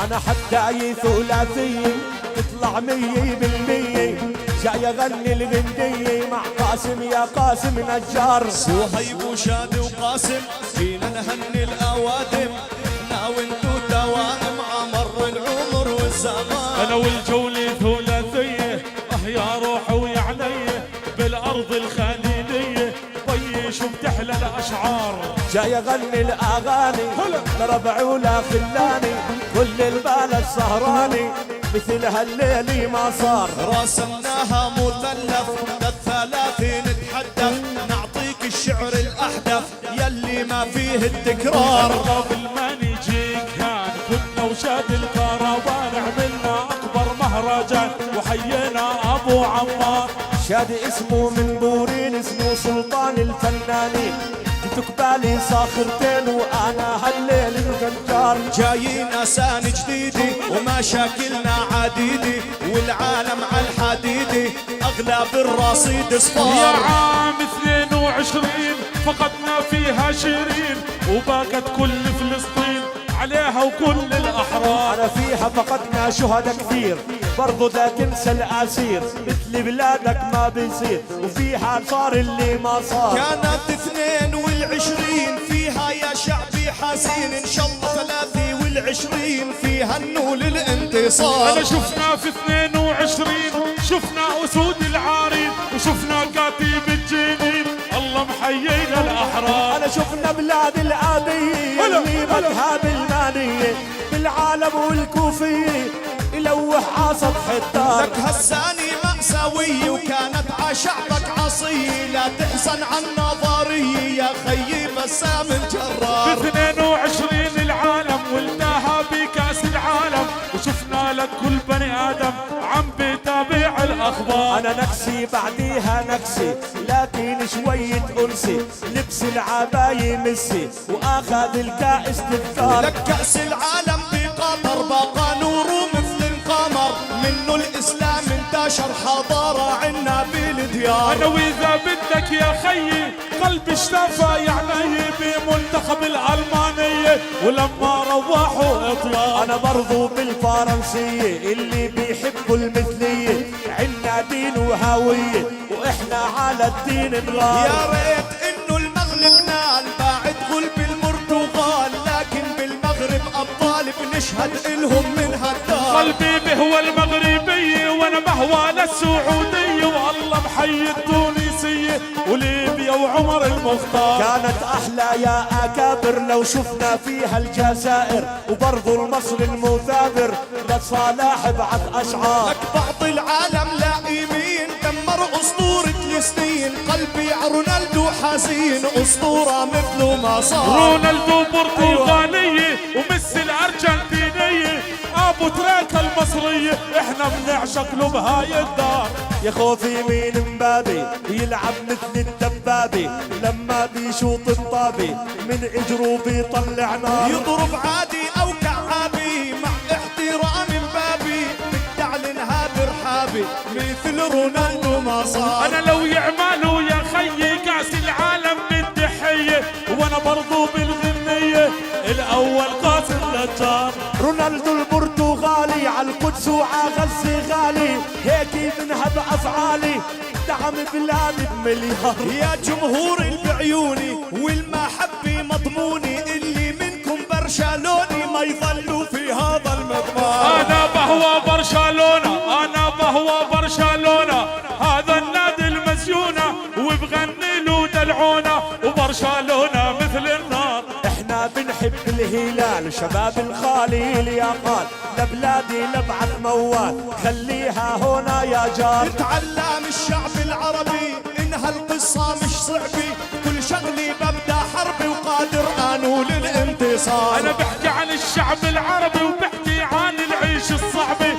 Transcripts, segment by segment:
انا حتى ثلاثي تطلع 100%. جاي اغني الغندية مع قاسم يا قاسم نجار. وهيب وشادي وقاسم فينا نهني الاوادم، احنا وانتو توائم عمر العمر والزمان. انا والجولة ثلاثية يا روح ويا عيني بالارض الخليلية، طي شو بتحلى الاشعار. جاي اغني الاغاني لربعي ولا خلاني، كل البلد سهراني مثل هالليلي ما صار. راسمناها مثلث للثلاثين نتحدث، نعطيك الشعر الاحدث يلي ما فيه التكرار. قبل ما نجيك كان كنا وشاد الكروان، عملنا اكبر مهرجان وحيينا ابو عمار. شادي اسمه من بورين، اسمه سلطان الفنانين، جيت قبالي صاخرتين وانا هالليل الغنجار. جايين سان جديدي ومشاكلنا عديدي، والعالم على الحديدي اغلى بالرصيد صفار. يا عام 22 فقدنا فيها شيرين، وباقت كل فلسطين عليها وكل الاحرار. انا فيها فقدنا شهداء كثير، برضو لا تنسى الاسير، مثل بلادك ما بيصير، وفيها صار اللي ما صار. كانت 22 فيها يا شعبي حزين، ان شاء الله 23 فيها النول الانتصار. انا شفنا في 22 شفنا اسود العارين، وشفنا كاتب الجنين الله محيينا الاحرار. انا شفنا بلاد العادية اللي بدها بالمانية، بالعالم والكوفية يلوح على سطح الدار. لك هالساني مأساوية وكانت عشعبك عصية، لا تحزن عن نظرية يا خيي بسام الجرار. في 22 العالم ولناها بكاس العالم، وشفنا لك كل بني ادم عم بتابع الاخبار. انا نكسي بعديها نكسي، لكن شوية انسي، لبس العباية مسي واخذ الكأس تذكار. لك كأس العالم بقطر بقى نوره مثل القمر، منه الاسلام انتشر حضارة عنا بالديار. انا واذا بدك يا خيي قلبي اشتفى يعني بمنتخب الالمانية، ولما روحوا اطلاق. انا برضو بالفرنسية اللي بيحبوا المثلية، عنا دين وهوية واحنا على الدين نغار. يا ريت انه المغرب نال باعد غلب البرتغال، لكن بالمغرب ابطال بنشهد الهم من هالدار. قلبي بهوى المغربية وانا بهوى للسعودية، والله محيي التونسية وليبيا وعمر المختار. كانت احلى يا اكابر لو شفنا فيها الجزائر، وبرضو المصري المثابر لصلاح بعت اشعار. لك بعض العالم لائمين دمر اسطورة السنين، قلبي ع رونالدو حزين اسطورة مثله ما صار. رونالدو برتغالية وميسي الارجنتينية، ابو تريكة المصرية احنا بنعشق له بهاي الدار. يا خوفي من مبابي يلعب مثل الدبابي، لما بيشوط الطابي من اجره بيطلع نار. يضرب عادي او كعابي مع احترام مبابي، بتعلنها برحابي مثل رونالدو ما صار. انا لو يعملوا يا خيي كاس العالم بالتحية، وانا برضو بالغنية الاول قاسم نجار. رونالدو البرتغالي على القدس وعلى غزة غالي، هيك منها بأفعالي دعم بلادي بمليار. يا جمهور بعيوني والمحبة مضموني، اللي منكم برشلوني ما يظلوا في هذا المضمار. انا بهوى برشلونة، انا بهوى برشلونة، هذا النادي المسيونة وبغني له دلعونة، وبرشلونة مثل النار. احنا بنحب الهلال شباب الخليل يا قال، لبلادي لبعث موال خليها هنا يا جار. تعلم الشعب العربي انها القصة مش صعبة، كل شغلي ببدأ حربي وقادر انول الانتصار. انا بحكي عن الشعب العربي وبحكي عن العيش الصعبة،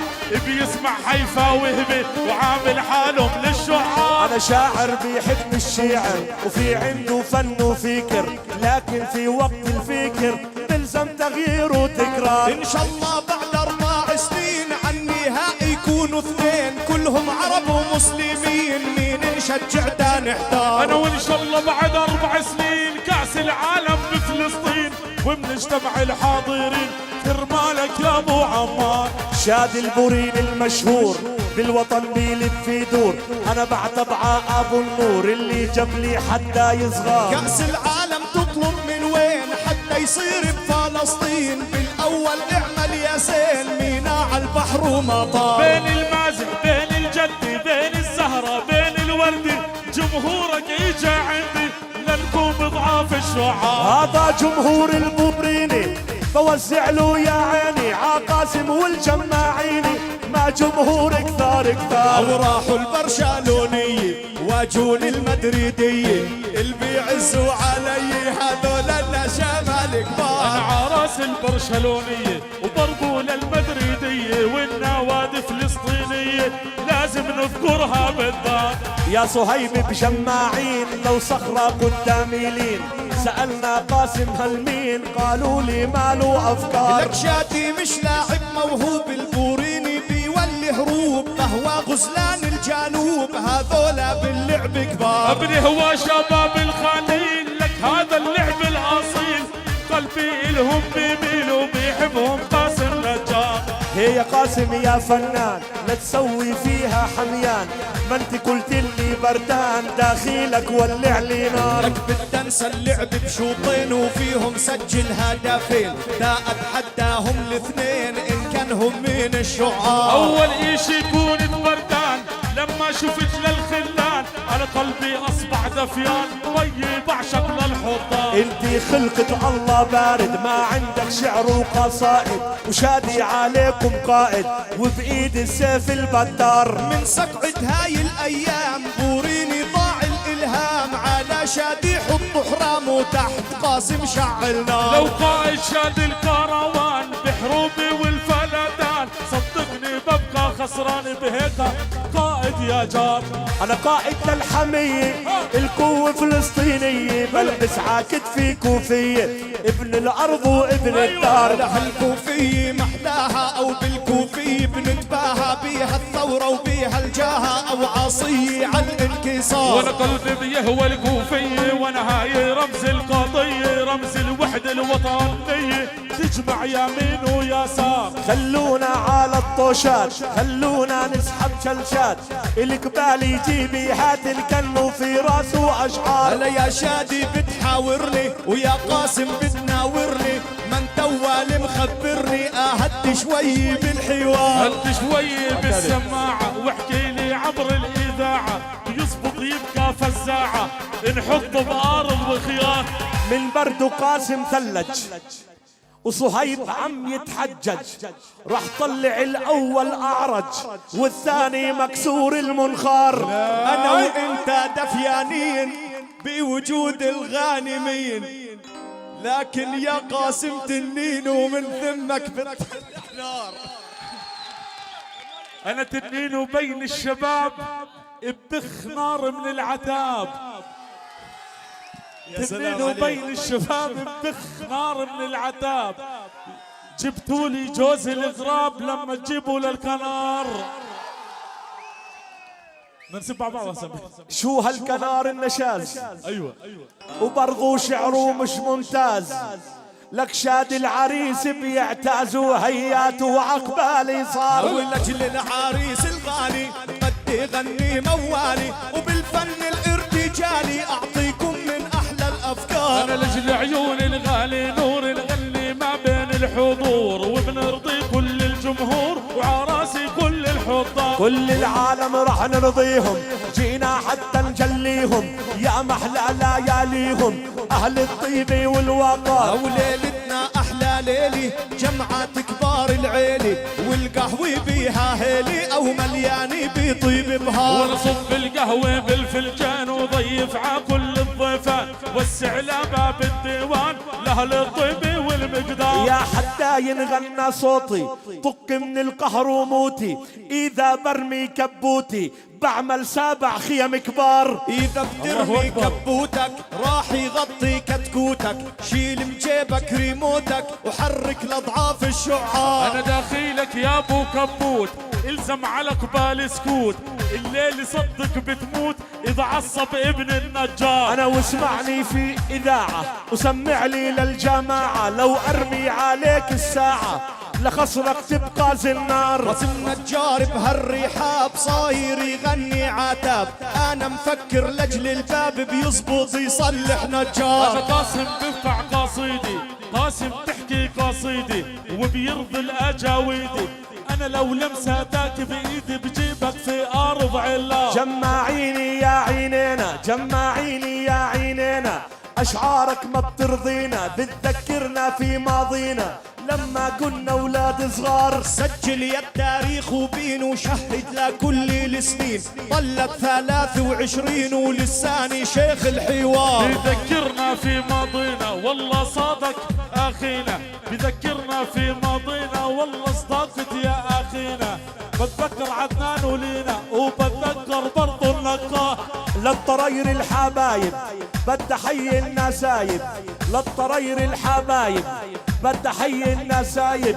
بيسمع حيفا وهبة وعامل حاله من الشعار. انا شاعر بيحب الشعر وفي عنده فن وفكر، لكن في وقت الفكر بلزم تغيير وتكرار. ان شاء الله بعد 4 سنين عن نهائي يكونوا 2 كلهم عرب ومسلمين، مين نشجع دا نحتار. انا وان شاء الله بعد 4 سنين كاس العالم بفلسطين، وبنجتمع الحاضرين كرمالك يا ابو عمار. شاد البورين المشهور بالوطن بيلف في دور، انا بعتبع ابو النور اللي جاب لي حتى يصغر. كأس العالم تطلب من وين حتى يصير بفلسطين؟ بالاول اعمل يا زين ميناء على البحر ومطار. بين المازح بين الجدي بين الزهرة بين الوردي جمهورك اجا عندي لنكون بضعاف الشعار. هذا جمهور البوريني بوزع له يا عيني عقاسم والجماعيني، ما جمهور كثار كثار. وراحوا البرشلونية واجون المدريدية اللي بيعزوا علي هذول النجمة الكبار. انا عراس البرشلونية وبرضو للمدريدية والنوادي فلسطينية لازم نذكرها بالذات. يا صهيب بجماعين لو صخرة قدامي لين، سألنا قاسم هل مين قالوا لي ماله أفكار. لك شادي مش لاعب موهوب البوريني بيولي هروب، فهو غزلان الجنوب هذولا باللعب كبار. ابني هو شباب الخليل لك هذا اللعب الأصيل، قلبي إلهم بيميل وبيحبهم قاسم نجار. هي قاسم يا فنان لا تسوي فيها حميان، ما انت قلت لي بردان داخلك ولع لي نار. لك بدي انسى اللعب بشوطين وفيهم سجل هدفين، لا اتحداهم الاثنين ان كان هم من الشعار. اول اشي كنت بردان لما شفت للخلان، على قلبي اصبح دفيان ويي بعشق للحضان. انتي خلقة الله بارد ما عندك شعر وقصائد، وشادي عليكم قائد وبايد السيف البدار. من سقعة هاي الايام بوريني ضاع الالهام، على شادي حط حرام وتحت قاسم شعل نار. لو قائد شاد الكروان بحروبي والفلتان، صدقني ببقى خسران بهيك قائد يا جار. انا قائد للحمية القوة فلسطينية، بلبس عاكتفي كوفية ابن الارض وابن الدار. لها الكوفية محلاها او بالكوفية بنتباهى بيها الثورة وبيها الجاهة او عصية على الانكسار. وانا قلبي بيهوى الكوفية وانا هاي رمز القضية، رمز الوحدة الوطنية تجمع يمين ويسار. خلونا على الطوشات خلونا نسحب شلشات، القبال يجيبي هات الكن وفي راسه اشعار. هلا يا شادي بتحاورني ويا قاسم بتناورني، ما انت اول مخبرني اهد شوي بالحوار. هد شوي بالسماعة واحكي لي عبر الاذاعة، يزبط يبقى فزاعة نحط بارض وخيار. من برد قاسم ثلج وصهيب عم يتحجج، راح طلع الاول اعرج والثاني مكسور المنخار. انا وانت دفيانين بوجود الغانمين، لكن يا قاسم تنين ومن ثمك بالنار. انا تنين وبين الشباب ببخ نار من العتاب. تنين وبين الشباب ببخ نار من العتاب. جبتولي جوز الغراب لما تجيبوا للكنار. ننسب مع بعض. شو هالكنار النشاز، ايوه وبرضو شعره مش ممتاز. لك شاد العريس بيعتازوا هياته وعقبالي صار. ولجل العريس الغالي بدي غني موالي، وبالفن الارتجالي اعطيكم من احلى الافكار. انا لجل عيون الغالي نور نغني ما بين الحضور، وبنرضي كل الجمهور وعراسي كل الحضار. كل العالم راح نرضيهم جينا حتى نجليهم، يا محلى لياليهم اهل الطيبة والوقار. او ليلتنا احلى ليلي جمعات كبار العيلي، والقهوة بيها هيلي او ملياني بطيب بهار. ونصب القهوة بالفنجان وضيف ع كل الضيفان، وسع باب الديوان لاهل الطيب والمقدار. يا حتى ينغنى صوتي طق من القهر وموتي، اذا برمي كبوتي بعمل سابع خيم كبار. اذا بترمي كبوتك راح يغطي كتكوتك، شيل مجيبك ريموتك وحرك لاضعاف الشعار. انا داخلك لك يا ابو كبوت الزم على قبال سكوت، الليل صدق بتموت اذا عصب ابن النجار. انا واسمعني في اذاعة وسمع لي للجماعة، لو ارمي عليك الساعة لخصرك تبقى زنار. راسم نجار بهالرحاب صاير يغني عتاب، انا مفكر لاجل الباب بيزبط يصلح انا نجار. قاسم بفع قصيدي، قاسم تحكي قصيدي وبيرضي الاجاويدي، انا لو لمسه ذاك بايدي بجيبك في ارض علا. جمعيني يا عينينا، جمعيني يا عينينا، اشعارك ما بترضينا، بتذكرنا في ماضينا لما كنا اولاد صغار. سجل يا التاريخ وبين وشهد لكل السنين، ضلت 23 ولساني شيخ الحوار. بذكرنا في ماضينا والله صادق اخينا، بذكرنا في ماضينا والله صدقت يا اخينا، بتذكر عدنان ولينا وبتذكر برضو النقاه. للطرير الحبايب بدي حي النسايب، للطرير الحبايب بدي حي النسايب،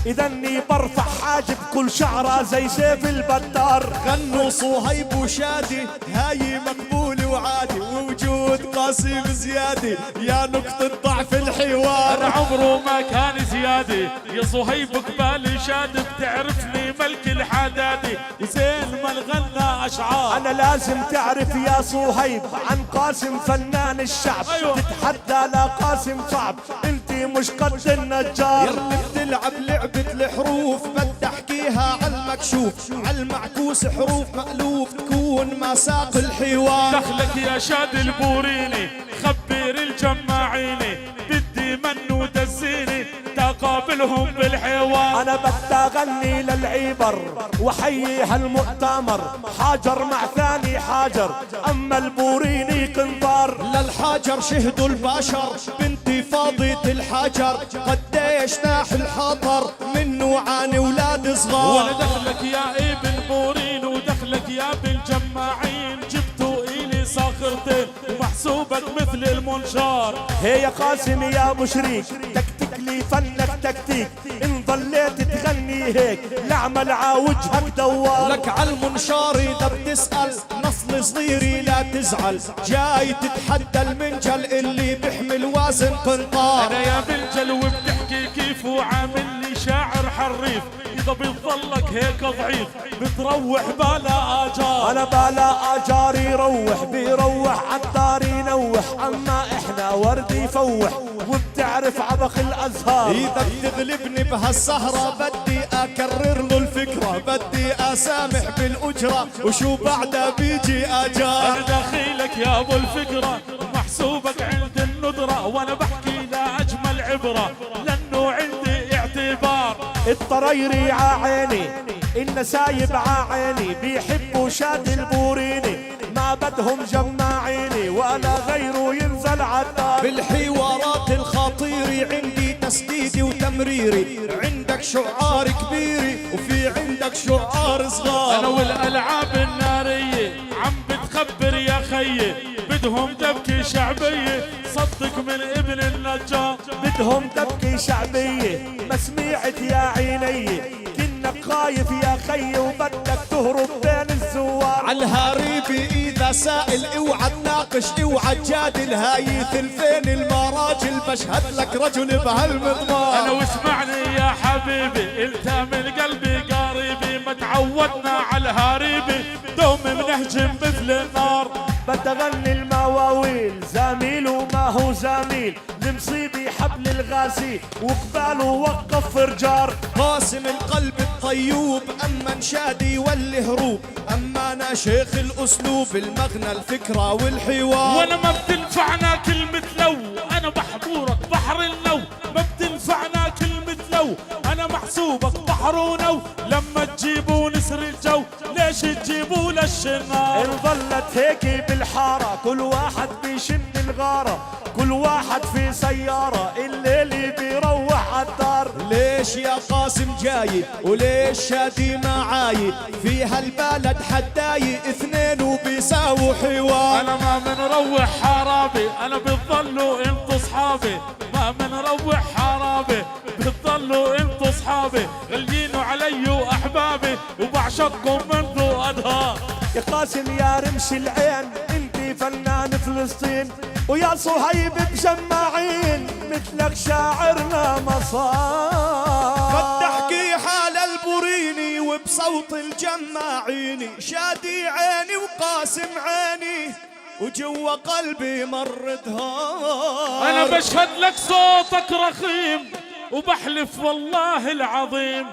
اذا اني برفع حاجب كل شعره زي سيف البتار. غنوا صهيب وشادي هاي مقبول وعادي، ووجود قاسم زيادي يا نقطة ضعف الحوار. انا عمره ما كان زيادي يا صهيب قبالي شاد، بتعرفني ملك الحدادي وزين ما الغنى اشعار. انا لازم تعرف يا صهيب عن قاسم فنان الشعب، أيوة. تتحدى لا قاسم صعب، انت مش قد النجار. يلي بتلعب لعبة الحروف بدي احكيها على المكشوف، على المعكوس حروف مألوف تكون مساق الحوار. دخلك يا شاد البوريني خبر الجماعيني، بدي منو دزيني تقابلهم بالحوار. انا بدي اغني للعبر وحيي هالمؤتمر، حاجر مع ثاني حاجر اما البوريني قنطار. للحجر شهدوا البشر بانتفاضة الحجر، قديش ناح الحطر منه عاني ولاد صغار. وانا دخلك يا ابن بورين ودخلك يا ابن جماعين، جبتوا الي صاخرتين ومحسوبك مثل المنشار. هي يا قاسم يا مشريك تكتك لي فنك تكتيك، ان ضليت تغني هيك لعمل عوجهك دوار. لك عالمنشار اذا بتسأل نصل صغيري لا تزعل، جاي تتحدى المنجل اللي بيحمل وزن قنطار. انا يا بنجل وبتحكي كيف وعامل لي شاعر حريف، اذا بتضلك هيك ضعيف بتروح بلا اجار. انا بلا اجار يروح بيروح عالدار ينوح، اما احنا ورد يفوح وبتعرف عبق الازهار. اذا بتغلبني بهالسهرة بدي اكرر له الفكرة، بدي اسامح بالاجرة وشو بعدها بيجي اجار. انا داخلك يا ابو الفكرة ومحسوبك عند الندرة، وانا بحكي لا اجمل عبرة لانه عندي اعتبار. الطريري ععيني النسايب ععيني، بيحبوا شاد البوريني ما بدهم جماعيني، ولا غيره ينزل عالدار. بالحوارات الخطيرة عندي تسديدي وتمريري، عندك شعار كبيري وفي عندك شعار صغار. انا والالعاب النارية عم بتخبر يا خيي، بدهم دبكة شعبية صدق من ابن النجار. بدهم دبكة شعبية ما سمعت يا عيني، كنك خايف يا خي وبدك تهرب بين الزوار. عالهاريبي اذا سائل اوعى تناقش اوعى تجادل، هاي ثلثين المراجل بشهد لك رجل بهالمضمار. انا واسمعني يا حبيبي انت من قلبي قريبي، ما تعودنا على الهاريبي دوم منهجم مثل النار. بتغني المواويل زميل وما هو زميل، المصيبي حبل الغازي وقباله وقف فرجار. قاسم القلب الطيوب اما انشادي والهروب، اما انا شيخ الاسلوب المغنى الفكرة والحوار. وانا ما بتنفعنا كلمة لو، انا بحضورك بحر النو، ما بتنفعنا كلمة لو، انا محسوبك بحر ونو، لما تجيبوا نسر الجو ليش تجيبوا للشنار. ان ظلت هيك بالحارة كل واحد بيشن الغارة، كل واحد في سيارة الليل بيروح عالدار. ليش يا قاسم جاي وليش شادي معاي، في هالبلد حداي اثنين وبيساووا حوار. انا ما منروح حرابي، انا بتظلوا انتو صحابي، ما منروح حرابي بتضلوا انتو صحابي غاليين علي واحبابي وبعشقكم منذ ادهار. يا قاسم يا رمش العين انتي فنان فلسطين، ويا صهيب بجماعين مثلك شاعرنا مصار. بدي احكي حال البوريني وبصوت الجماعيني، شادي عيني وقاسم عيني وجوا قلبي مر دهار. انا بشهد لك صوتك رخيم وبحلف والله العظيم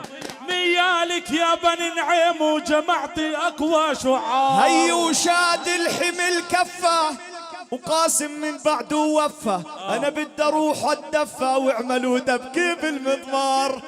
نيالك يا بني نعيم وجمعتي اقوى شعار. هي وشاد الحمل كفه وقاسم من بعده وفى، انا بدي اروح اتدفى واعملوا دبكي بالمضمار.